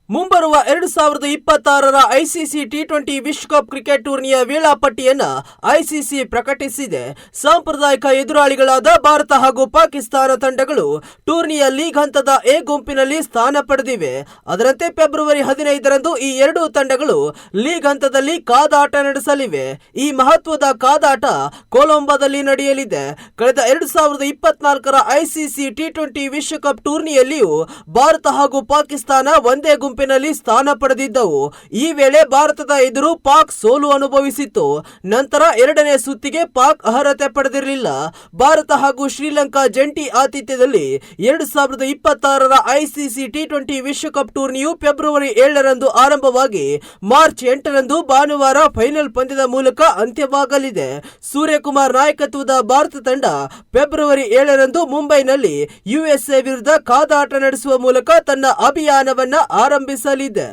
ಮುಂಬರುವ 2026ರ ICC T20 ವಿಶ್ವಕಪ್ cricket ಟೂರ್ನಿಯ ವೇಳಾಪಟ್ಟಿಯನ್ನ ಐಸಿಸಿ ಪ್ರಕಟಿಸಿದೆ. ಸಾಂಪ್ರದಾಯಿಕ ಎದುರಾಳಿಗಳಾದ ಭಾರತ ಹಾಗೂ ಪಾಕಿಸ್ತಾನ ತಂಡಗಳು ಟೂರ್ನಿಯ ಲೀಗ್ ಹಂತದ ಎ ಗುಂಪಿನಲ್ಲಿ ಸ್ಥಾನ ಪಡೆದಿವೆ. ಅದರಂತೆ ಫೆಬ್ರವರಿ 15ರಂದು ಈ ಎರಡೂ ತಂಡಗಳು ಲೀಗ್ ಹಂತದಲ್ಲಿ ಕಾದಾಟ ನಡೆಸಲಿವೆ. ಈ ಮಹತ್ವದ ಕಾದಾಟ ಕೊಲಂಬೋದಲ್ಲಿ ನಡೆಯಲಿದೆ. ಕಳೆದ 2024ರ ಐಸಿಸಿ ಟಿ20 ವಿಶ್ವಕಪ್ ಟೂರ್ನಿಯಲ್ಲಿಯೂ ಭಾರತ ಹಾಗೂ ಪಾಕಿಸ್ತಾನ ಒಂದೇ ಗುಂಪಿನಲ್ಲಿ ಸ್ಥಾನ ಪಡೆದಿದ್ದವು. ಈ ವೇಳೆ ಭಾರತದ ಎದುರು ಪಾಕ್ ಸೋಲು ಅನುಭವಿಸಿತ್ತು. ನಂತರ ಎರಡನೇ ಸುತ್ತಿಗೆ ಪಾಕ್ ಅರ್ಹತೆ ಪಡೆದಿರಲಿಲ್ಲ. ಭಾರತ ಹಾಗೂ ಶ್ರೀಲಂಕಾ ಜಂಟಿ ಆತಿಥ್ಯದಲ್ಲಿ 2026ರ ಐಸಿಸಿ ಟಿ20 ವಿಶ್ವಕಪ್ ಟೂರ್ನಿಯು ಫೆಬ್ರವರಿ 7ರಂದು ಆರಂಭವಾಗಿ ಮಾರ್ಚ್ 8ರಂದು ಭಾನುವಾರ ಫೈನಲ್ ಪಂದ್ಯದ ಮೂಲಕ ಅಂತ್ಯವಾಗಲಿದೆ. ಸೂರ್ಯಕುಮಾರ್ ನಾಯಕತ್ವದ ಭಾರತ ತಂಡ ಫೆಬ್ರವರಿ 7ರಂದು ಮುಂಬೈನಲ್ಲಿ ಯುಎಸ್ಎ ವಿರುದ್ಧ ಕಾದಾಟ ನಡೆಸುವ ಮೂಲಕ ತನ್ನ ಅಭಿಯಾನವನ್ನ ಆರಂಭಿಸಲಿದೆ.